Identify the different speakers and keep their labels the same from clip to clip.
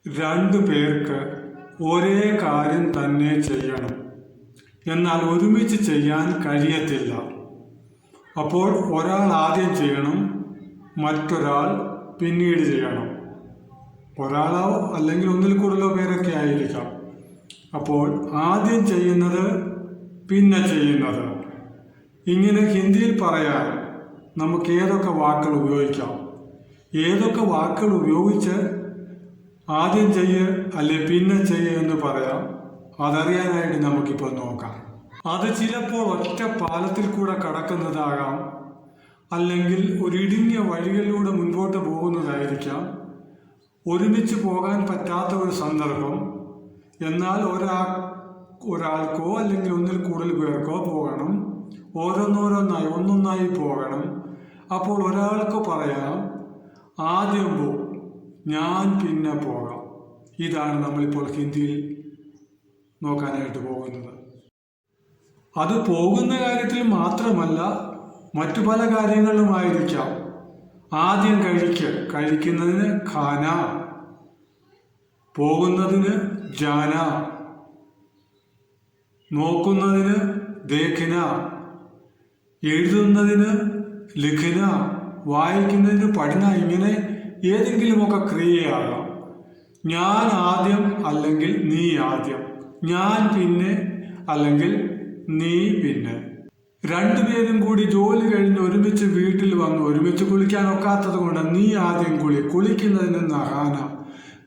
Speaker 1: രണ്ടു പേർക്ക് ഒരേ കാര്യം തന്നെ ചെയ്യണം, എന്നാൽ ഒരുമിച്ച് ചെയ്യാൻ കഴിയത്തില്ല. അപ്പോൾ ഒരാൾ ആദ്യം ചെയ്യണം, മറ്റൊരാൾ പിന്നീട് ചെയ്യണം. ഒരാളോ അല്ലെങ്കിൽ ഒന്നിൽ കൂടുതലോ പേരൊക്കെ ആയിരിക്കാം. അപ്പോൾ ആദ്യം ചെയ്യുന്നത് പിന്നെ ചെയ്യുന്നത്. ഇങ്ങനെ ഹിന്ദിയിൽ പറയാൻ നമുക്ക് ഏതൊക്കെ വാക്കുകൾ ഉപയോഗിക്കാം, ഏതൊക്കെ വാക്കുകൾ ഉപയോഗിച്ച് ആദ്യം ചെയ്യ് അല്ലെ പിന്നെ ചെയ്യ് എന്ന് പറയാം, അതറിയാനായിട്ട് നമുക്കിപ്പോൾ നോക്കാം. അത് ചിലപ്പോൾ ഒറ്റ പാലത്തിൽ കൂടെ കടക്കുന്നതാകാം, അല്ലെങ്കിൽ ഒരിടുങ്ങിയ വഴികളിലൂടെ മുൻപോട്ട് പോകുന്നതായിരിക്കാം. ഒരുമിച്ച് പോകാൻ പറ്റാത്ത ഒരു സന്ദർഭം, എന്നാൽ ഒരാൾക്കോ അല്ലെങ്കിൽ ഒന്നിൽ കൂടുതൽ പേർക്കോ പോകണം. ഓരോന്നോരോന്നായി ഒന്നൊന്നായി പോകണം. അപ്പോൾ ഒരാൾക്ക് പറയാം, ആദ്യം പോ, ഞാൻ പിന്നെ പോകാം. ഇതാണ് നമ്മളിപ്പോൾ ഹിന്ദിയിൽ നോക്കാനായിട്ട് പോകുന്നത്. അത് പോകുന്ന കാര്യത്തിൽ മാത്രമല്ല, മറ്റു പല കാര്യങ്ങളുമായിരിക്കാം. ആദ്യം കഴിക്കുന്നതിന് ഖാന, പോകുന്നതിന് ജാന, നോക്കുന്നതിന് ദേഖന, എഴുതുന്നതിന് ലിഖന, വായിക്കുന്നതിന് പഠന. ഇങ്ങനെ ഏതെങ്കിലുമൊക്കെ ക്രിയയാകാം. ഞാൻ ആദ്യം അല്ലെങ്കിൽ നീ ആദ്യം, ഞാൻ പിന്നെ അല്ലെങ്കിൽ നീ പിന്നെ. രണ്ടുപേരും കൂടി ജോലി കഴിഞ്ഞ് ഒരുമിച്ച് വീട്ടിൽ വന്ന് ഒരുമിച്ച് കുളിക്കാൻ ഒക്കാത്തത് കൊണ്ട് നീ ആദ്യം കുളിക്കുന്നതിന് നഹാന,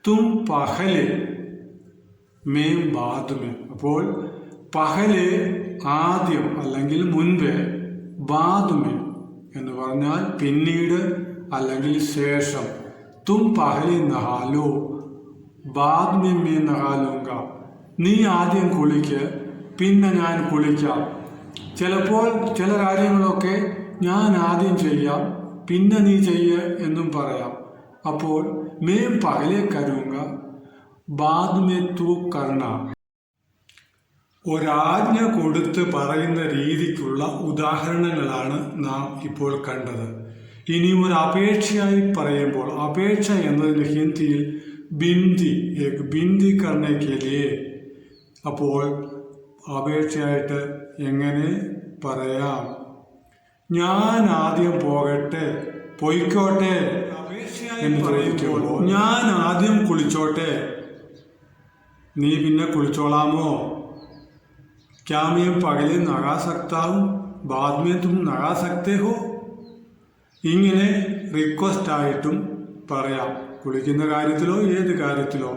Speaker 1: തും പഹലെ മേം ബാദ്. അപ്പോൾ പഹലെ ആദ്യം അല്ലെങ്കിൽ മുൻപേ, ബാദ് എന്ന് പറഞ്ഞാൽ പിന്നീട് അല്ലെങ്കിൽ ശേഷം. തും പഹലെ നഹാലോ, ബാദ് മേ നഹാലൂങ്ക. നീ ആദ്യം കുളിക്ക്, പിന്നെ ഞാൻ കുളിക്കാം. ചിലപ്പോൾ ചില കാര്യങ്ങളൊക്കെ ഞാൻ ആദ്യം ചെയ്യാം, പിന്നെ നീ ചെയ്യ എന്നും പറയാം. അപ്പോൾ മേം പഹലെ കരൂങ്ക, ബാദ് മേ തൂ കർണ. ഒരാജ്ഞ കൊടുത്ത് പറയുന്ന രീതിക്കുള്ള ഉദാഹരണങ്ങളാണ് നാം ഇപ്പോൾ കണ്ടത്. ഇനി ഒരു അപേക്ഷയായി പറയുമ്പോൾ, അപേക്ഷ എന്നതിന് ഹിന്ദിയിൽ ബിന്ദി കർണയ്ക്കലിയേ. അപ്പോൾ അപേക്ഷയായിട്ട് എങ്ങനെ പറയാം? ഞാൻ ആദ്യം പോകട്ടെ, പൊയ്ക്കോട്ടെ എന്ന് പറയുമ്പോൾ, ഞാൻ ആദ്യം കുളിച്ചോട്ടെ, നീ പിന്നെ കുളിച്ചോളാമോ? क्या मैं पहले नहा सकता हूँ, बाद में तुम नहा सकते हो? ഇങ്ങനെ റിക്വസ്റ്റ് ആയിട്ടും പറയാം, കുളിക്കുന്ന കാര്യത്തിലോ ഏത് കാര്യത്തിലോ.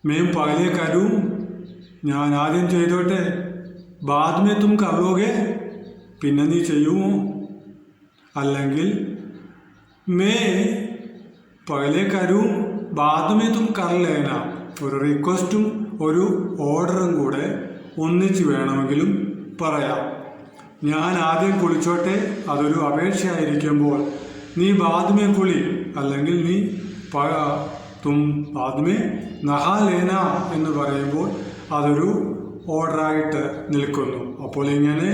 Speaker 1: മേം പഹലെ കരൂ, ഞാൻ ആദ്യം ചെയ്തോട്ടെ, ബാദ് മേ തും കറോഗെ, പിന്നെ നീ ചെയ്യുമോ? അല്ലെങ്കിൽ മേ പഹലെ കരൂ, ബാദ് മേ തും കർ ലേന. ഒരു റിക്വസ്റ്റും ഒരു ഓർഡറും കൂടെ ഒന്നിച്ച് വേണമെങ്കിലും പറയാം. ഞാൻ ആദ്യം കുളിച്ചോട്ടെ, അതൊരു അപേക്ഷയായിരിക്കുമ്പോൾ, നീ ബാദ്മേ കുളി, അല്ലെങ്കിൽ നീ തും ബാദ്മേ നഹാ ലേന എന്ന് പറയുമ്പോൾ അതൊരു ഓർഡറായിട്ട് നിൽക്കുന്നു. അപ്പോൾ ഇങ്ങനെ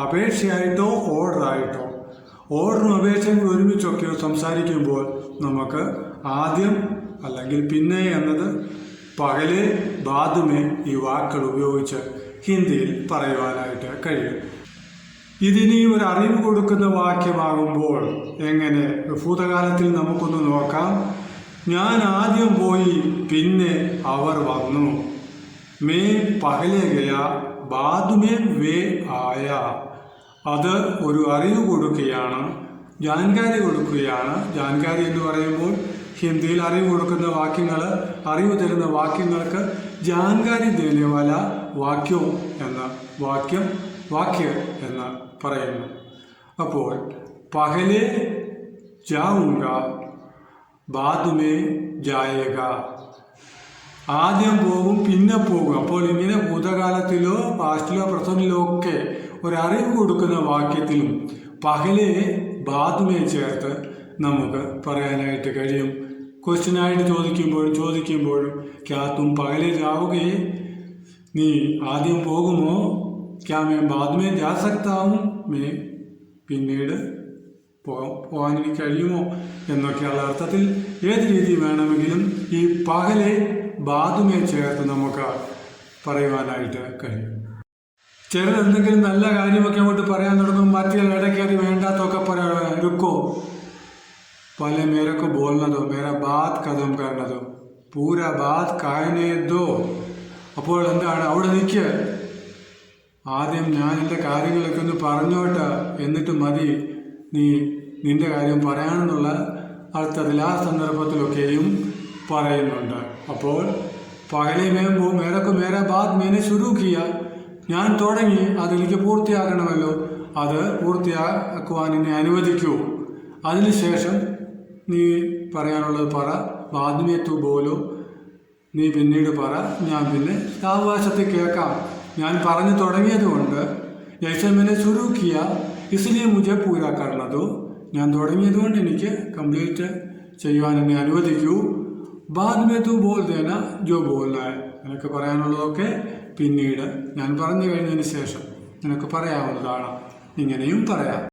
Speaker 1: അപേക്ഷയായിട്ടോ ഓർഡറായിട്ടോ, ഓർഡറും അപേക്ഷയും ഒരുമിച്ചൊക്കെയോ സംസാരിക്കുമ്പോൾ നമുക്ക് ആദ്യം അല്ലെങ്കിൽ പിന്നെ എന്നത്, പകലെ ബാദുമേ ഈ വാക്കുകൾ ഉപയോഗിച്ച് ഹിന്ദിയിൽ പറയുവാനായിട്ട് കഴിയും. ഇതിനി ഒരു അറിവ് കൊടുക്കുന്ന വാക്യമാകുമ്പോൾ എങ്ങനെ? ഭൂതകാലത്തിൽ നമുക്കൊന്ന് നോക്കാം. ഞാൻ ആദ്യം പോയി, പിന്നെ അവർ വന്നു. മേ പഹലെ ഗയ, ബാദുമേ വേ ആയ. അത് ഒരു അറിവ് കൊടുക്കുകയാണ്, ജാൻകാരി കൊടുക്കുകയാണ്. ജാൻകാരി എന്ന് പറയുമ്പോൾ ഹിന്ദിയിൽ അറിവ് കൊടുക്കുന്ന വാക്യങ്ങൾ, അറിവ് തരുന്ന വാക്യങ്ങൾക്ക് ജാൻകാരി ദേനേവാല വാക്യം എന്ന വാക്യ എന്ന് പറയുന്നു. അപ്പോൾ പഹലെ ജാഊങ്ക, ബാദ് മേ ജായേഗ. ആദ്യം പോകും, പിന്നെ പോകും. അപ്പോൾ ഇങ്ങനെ ഭൂതകാലത്തിലോ പാസ്റ്റിലോ പ്രസന്റിലോ ഒക്കെ ഒരറിവ് കൊടുക്കുന്ന വാക്യത്തിലും പഹലെ ബാദ് മേ ചേർത്ത് നമുക്ക് പറയാനായിട്ട് കഴിയും. ക്വസ്റ്റ്യനായിട്ട് ചോദിക്കുമ്പോഴും ക്യാ തും പഹലെ ജാओगे, നീ ആദ്യം പോകുമോ? ക്യാ മേ ബാദ് മേ ജാ സക്താ ഹൂം, മേ പിന്നീട് പോകാൻ എനിക്ക് കഴിയുമോ എന്നൊക്കെയുള്ള അർത്ഥത്തിൽ ഏത് രീതി വേണമെങ്കിലും ഈ പഹലെ ബാദുമേ ചേർത്ത് നമുക്ക് പറയുവാനായിട്ട് കഴിയും. ചിലർ എന്തെങ്കിലും നല്ല കാര്യമൊക്കെ അങ്ങോട്ട് പറയാൻ തുടങ്ങും, മറ്റേ ഇടയ്ക്ക് അത് വേണ്ടാത്തൊക്കെ പറയാൻ രുക്കോ पहले मेरे को बोलना दो, मेरा बात खत्म करना दो, पूरा बात कहने दो. അപ്പോൾ എന്താണ്, അവിടെ നിൽക്കുക, ആദ്യം ഞാൻ എൻ്റെ കാര്യങ്ങളൊക്കെ ഒന്ന് പറഞ്ഞോട്ടെ, എന്നിട്ട് മതി നിന്റെ കാര്യം പറയാനെന്നുള്ള അർത്ഥത്തിൽ ആ സന്ദർഭത്തിലൊക്കെയും പറയുന്നുണ്ട്. അപ്പോൾ പകലെ മേരക്ക് മേരെ ബാത് മേനെ ശുരു കിയ, ഞാൻ തുടങ്ങി, അതെനിക്ക് പൂർത്തിയാക്കണമല്ലോ, അത് പൂർത്തിയാക്കുവാൻ എന്നെ അനുവദിക്കൂ, അതിനുശേഷം നീ പറയാനുള്ളത് പറ. ബാദ്മേ തു ബോലോ, നീ പിന്നീട് പറ, ഞാൻ പിന്നെ സാവകാശത്തിൽ കേൾക്കാം. ഞാൻ പറഞ്ഞു തുടങ്ങിയത് കൊണ്ട് ജയ്സമേനെ ശുരു കിയ ഇസ്ലിയെ മുझे പൂരാ കർണതോ, ഞാൻ തുടങ്ങിയത് കൊണ്ട് എനിക്ക് കംപ്ലീറ്റ് ചെയ്യുവാൻ എന്നെ അനുവദിക്കൂ. ബാദ്മേ തു ബോൽ ദേന ജോ ബോൽനാ, നിനക്ക് പറയാനുള്ളതൊക്കെ പിന്നീട് ഞാൻ പറഞ്ഞു കഴിഞ്ഞതിന് ശേഷം നിനക്ക് പറയാവുന്നതാണ്, ഇങ്ങനെയും പറയാം.